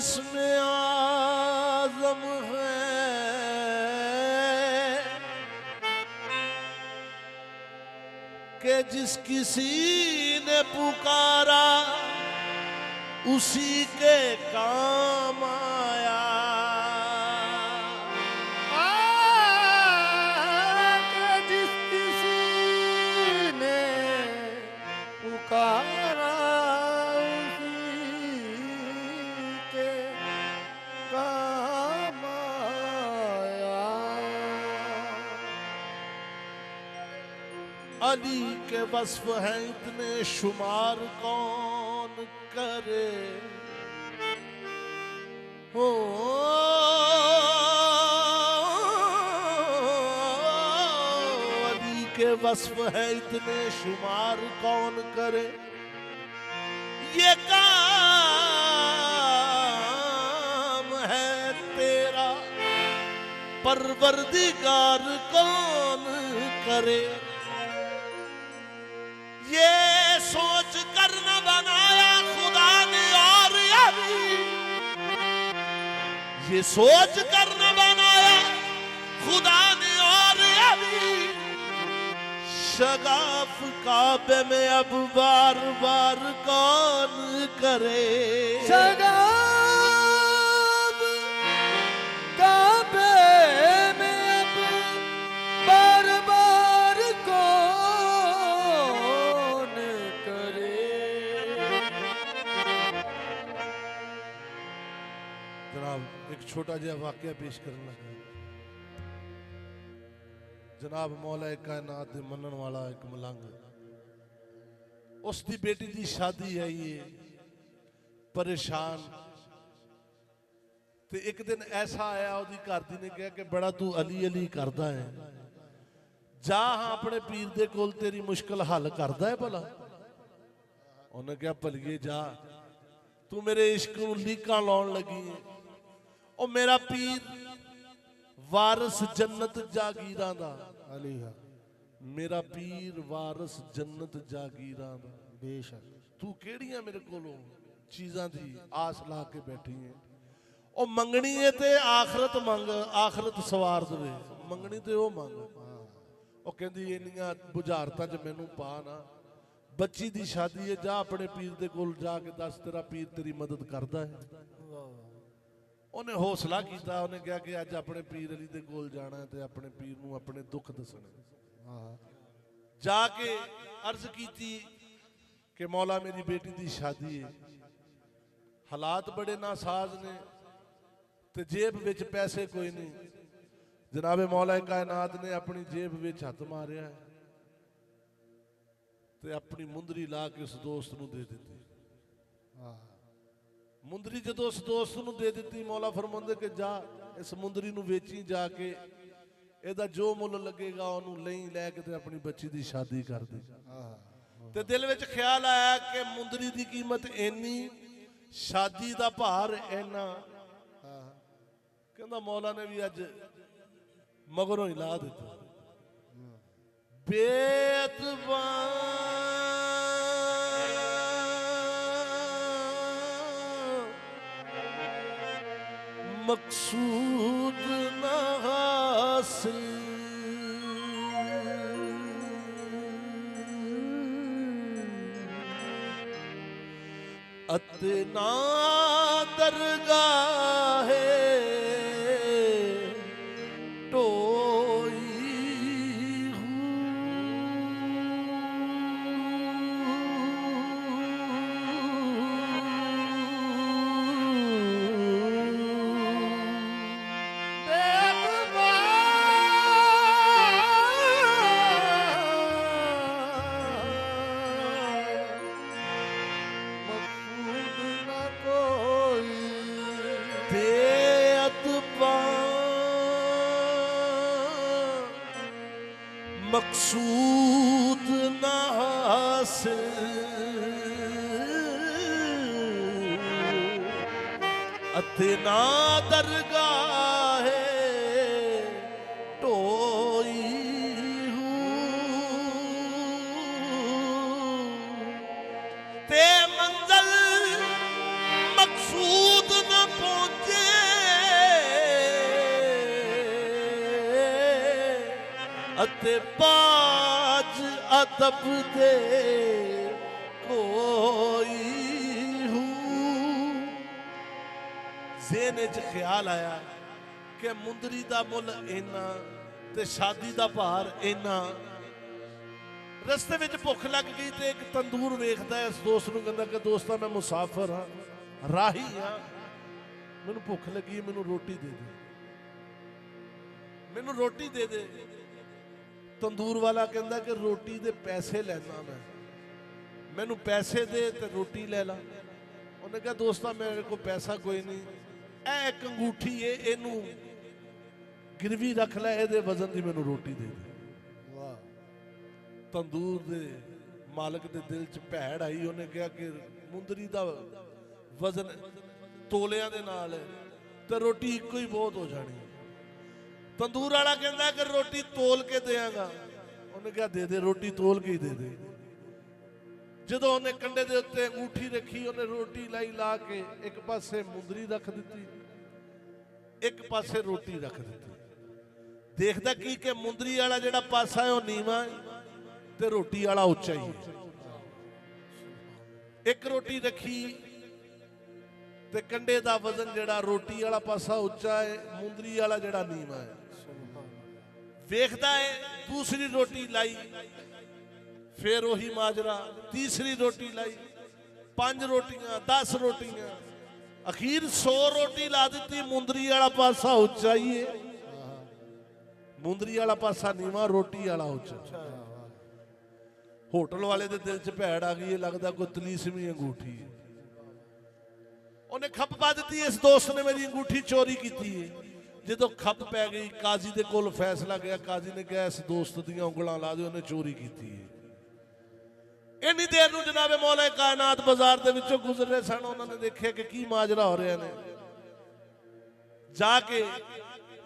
इसमें आज़म है कि जिस किसी ने पुकारा उसी के काम आया। जिस किसी ने पुकारा उसी के काम आया। अली के वस्फ हैं इतने शुमार कौन करे हो। अली के वस्फ हैं इतने शुमार कौन करे। ये काम है तेरा परवरदिगार कौन करे। ये सोच कर न बनाया खुदा ने और अभी, ये सोच कर न बनाया खुदा ने और अभी। शगाफ काबे में अब बार बार कौन करे। शगाफ काबे में अब बार बार कौन करे। जनाब एक छोटा जिहा वाकया पेश करना है। जनाब मौला कायनात दे मनन वाला एक मलंग, उसकी बेटी की शादी है। ये परेशान ते एक दिन ऐसा आया उसकी घरदी ने कहा कि बड़ा तू अली अली करदा है, जा हाँ अपने पीर दे कोल तेरी मुश्किल हल करदा है भला। उन्हें कहा भलिए जा, तू मेरे इश्क नूं लीकां लाउण लगी है। ओ मेरा पीर वारस जन्नत जागीरां दा अली है मेरा पीर वारस जन्नत जागीरां दा। बेशक तू केड़ियां मेरे कोलों चीज़ां दी आस ला के बैठी है। ओ मंगनी है ते आखरत मंग, आखरत सवार देवे। मंगनी ते ओ मंग। ओ कहंदी इन्नियां बुझारतां च मैनू पा ना, बच्ची दी शादी है, जा अपने पीर दे कोल जाके दस तेरा पीर तेरी मदद करदा है। उन्हें हौसला किया, उन्हें कहा कि अज अपने पीर अली दे कोल जाना है ते अपने पीर नूं अपने दुख दसने। जाके अर्ज की कि मौला मेरी बेटी दी शादी है, हालात बड़े नासाज ने ते जेब विच पैसे कोई नहीं। जनाबे मौला कायनात ने अपनी जेब विच हथ मारिया ते अपनी मुंदरी ला के उस दोस्त नूं दे दी। मुंदरी जदों उस दोस्त नूं दे दी, मौला फरमांदे कि जा इस मुंदरी नूं वेची, जाके एदा जो मुल लगेगा उन्होंने लई लैके ते अपनी बच्ची दी शादी कर दी। ते दिल विच ख्याल आया कि मुंदरी दी कीमत इन्नी, शादी दा भार इन्ना। कहंदा मौला ने भी अज मगरों ही ला दिता। बेतबा मकसूद न हासिल, अतना दरगाह टोई मकसूद न हासिल, अतना दरगाह टोई ते मंजिल मकसूद न अते बाज अदब दे कोई हूँ। ज़हन च ख्याल आया कि मुंदरी दा मुल इन्ना ते शादी दा भार इन्ना। रस्ते में भुख लग गई तो एक तंदूर वेखता है, इस दोस्त नूं कहंदा कि दोस्ता मैं मुसाफिर हाँ, राही हाँ, मैनूं भुख लगी, मैनूं रोटी दे दे, मैनूं रोटी दे दे। तंदूर वाला कहंदा कि रोटी दे पैसे लैना मैं, मैनूं पैसे दे ते रोटी ले ला। उन्हें कहा दोस्ता मेरे को पैसा कोई नहीं, ए एक अंगूठी है, इनू गिरवी रख लै, इहदे वजन दी मैनूं रोटी दे दे। तंदूर दे मालक दे दिल च भैड़ आई। उन्हें कहा कि मुंदरी दा वजन तोलियां दे नाल है ते रोटी इको ही बहुत हो जानी। तंदूर वाला कहंदा कि रोटी तोल के देंगा। उन्हें कहा दे दे, रोटी तोल के ही दे दे। जदों उन्हें कंडे दे उत्ते अंगूठी रखी, उन्हें रोटी लाई ला के एक पासे मुंदरी रख दी, एक पासे रोटी रख दी। देखदा की कि मुंदरी वाला जिहड़ा पासा है वह नीवा है ते रोटी वाला उच्चा ही है। एक रोटी रखी ते कंडे दा वजन जिहड़ा रोटी वाला पासा उच्चा है, मुंदरी वाला जिहड़ा नीवा है। वेखदा है, दूसरी रोटी लाई, फिर वही माजरा, तीसरी रोटी लाई, 5 रोटियां, 10 रोटियां, अखीर 100 रोटी ला दी। मुंदरी वाला पासा उच्चा ही है, मुंदरी वाला पासा नीवा, रोटी वाला उच्चा। होटल वाले दे दिल च भैड़ आ गई, लगता कोई तलीसमी अंगूठी है। उन्हें खप पा दी, इस दोस्त ने मेरी अंगूठी चोरी की है। जो खप पै गई, काजी दे कोल फैसला गया, काजी ने कहा इस दोस्त दियां उंगलां ला दो, उन्हें चोरी की है। इन्नी देर नूं जनाबे मौला कायनात बाजार दे विचों गुजर रहे सन। उन्होंने देखा कि की माजरा हो रहा ने। जाके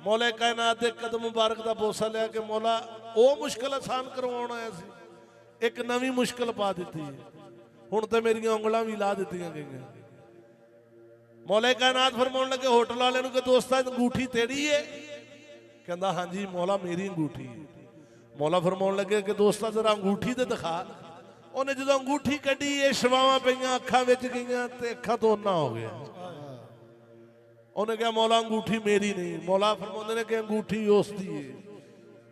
मौला कायनात दे कदम मुबारक दा बोसा लिया कि मौला वो मुश्किल आसान करवाउण आया सी, एक नवी मुश्किल पा दी है, हुण ते मेरियां उंगलां भी ला दित्तियां गईयां। मौला कायनात फरमाउण लगे होटल वाले नूं कि दोस्ता अंगूठी तेरी है? कहंदा हां जी मौला मेरी अंगूठी है। मौला फरमाउण लगे कि दोस्ता जरा अंगूठी ते दिखा। उन्हें जो अंगूठी कड्डी, ये शवावां पईयां, अखां विच गईयां ते अखां तो ओना हो गया। उन्हें कहा मौला अंगूठी मेरी नहीं। मौला फरमाउंदे ने कि अंगूठी उस दी है।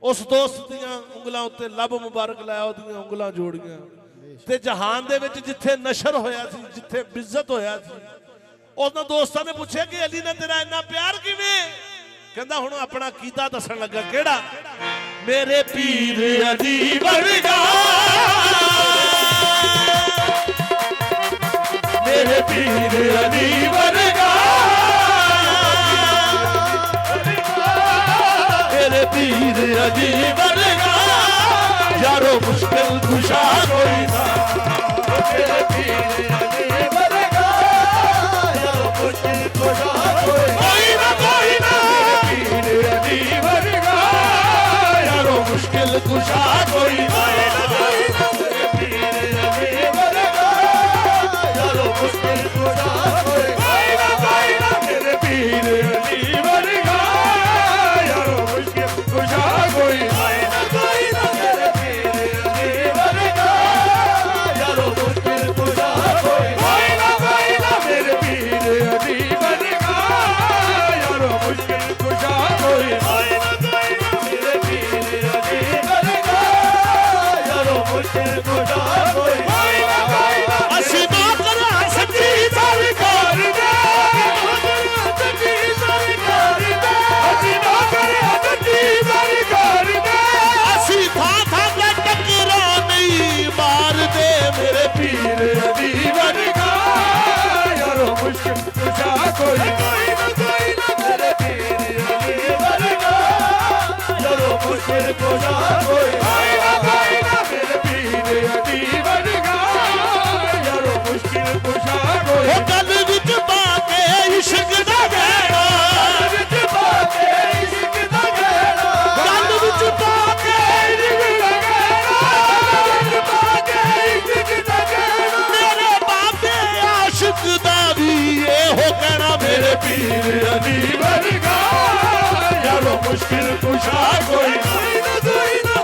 उस दोस्त दियां उंगलां उत्ते लब मुबारक लाया, ओदियां उंगलां जोड़ियां ते जहान दे विच जिथे नशर होया सी, जिथे बिज्जत होया सी, उन्हां दोस्तां ने पूछया कि अली ने तेरा इन्ना प्यार किवें? कहंदा हुण अपना कीता दसण लगा। केड़ा? मेरे पीर अली वर्गा, मेरे पीर अली वर्गा, मेरे पीर अली वर्गा, यारो मुश्किल कुशा कोई ना। मेरे पीर अली वर्गा, यारो मुश्किल कुशा कोई ना, कोई ना। मेरे पीर अली वर्गा, यारो मुश्किल कुशा कोई ना, कोई ना। मेरे पीर अली वर्गा, यारो मुश्किल कुशा कोई ना, कोई ना। मेरे पीर अली वर्गा, यारो मुश्किल कुशा कोई ना, कोई ना। मेरे पीर अली वर्गा, यारो मुश्किल कुशा कोई ना, कोई ना। मेरे पीर अली वर्गा, यारो मुश्किल कुशा कोई ना, कोई ना। मेरे पीर अली वर्गा, यारो मुश्किल कुशा कोई ना, कोई ना। असी नौकर सच्ची सरकार दे, सच्ची सरकार दे, असी नौकर सच्ची सरकार दे, असी था के टकरा नहीं मार दे। मेरे पीर अली वर्गा, यारो मुश्किल कुशा कोई ना, कोई ना। मेरे पीर अली वर्गा, यारो मुश्किल कुशा कोई ना, कोई ना। मेरे पीर अली वर्गा, यारो मुश्किल कुशा कोई ना। गल विच पाके इश्क दा गहरा, गल विच पाके इश्क दा गहरा, गल विच पाके इश्क दा गहरा, गल विच पाके इश्क दा गहरा। मेरे बाबे आशिक दा भी एहो कहना, मेरे पीर अली वर्गा, यारो मुश्किल कुशा कोई ना, कोई ना।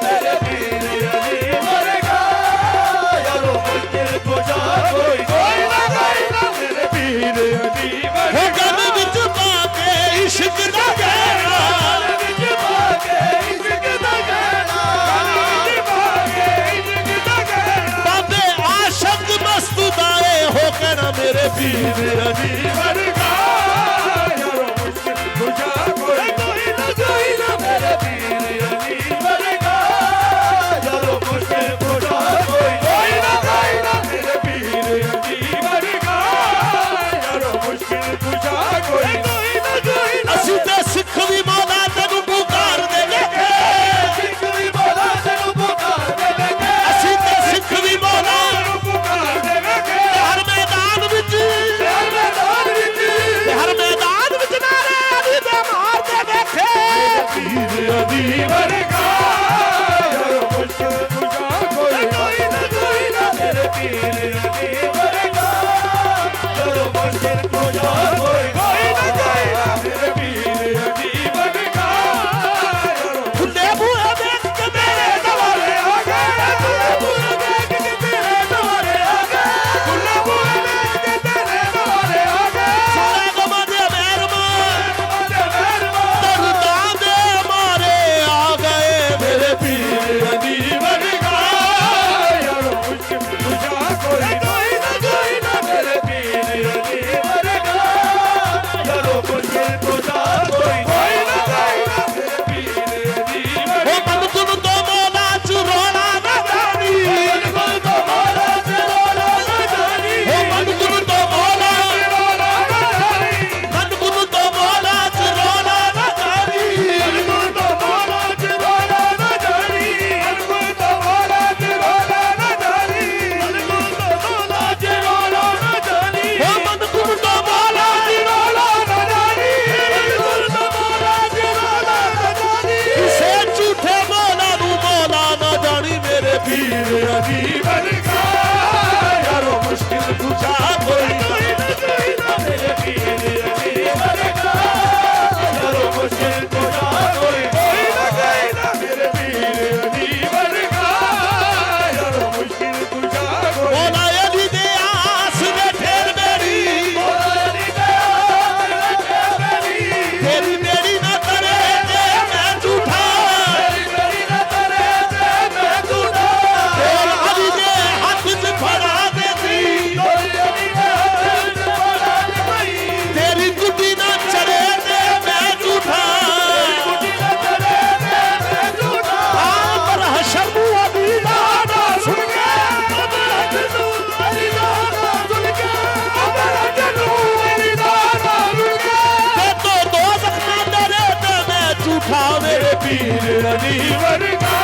मेरे पीर अली वर्गा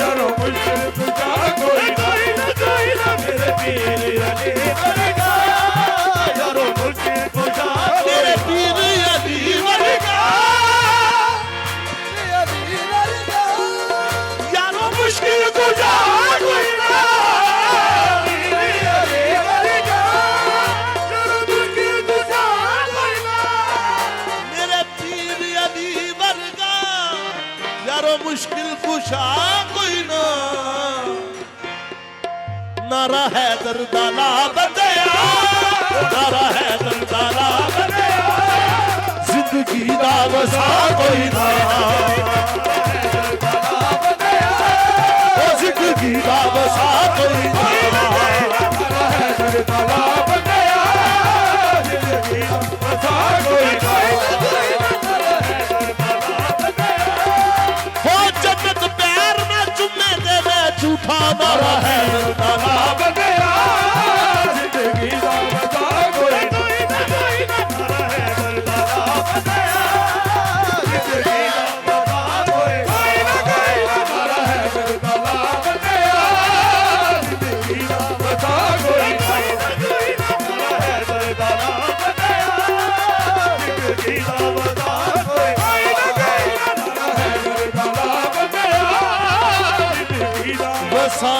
यारो मुश्किल कुछा कोई ना मेरे पीर अली वर्गा यारो मुश्किल कुछा मेरे पीर अली वर्गा यारो मुश्किल कुछा कोई ना मेरे पीर अली वर्गा यारो मुश्किल कुछा कोई ना नारा है दरदाला बंदया नारा है दरदाला बंदया जिंदगी दा वसा कोई ना ओ जिंदगी दा वसा कोई ना नारा है दरदाला बंदया जिंदगी दा वसा कोई ना हो जन्नत पैर ना चुमे दे झूठा नारा है दरदाला बंदया जिंदगी दा वसा कोई ना नारा है दरदाला बंदया जिंदगी दा वसा कोई ना नारा है दरदाला बंदया जिंदगी दा वसा कोई ना नारा है दरदाला बंदया जिंदगी दा वसा कोई ना नारा है दरदाला बंदया जिंदगी दा वसा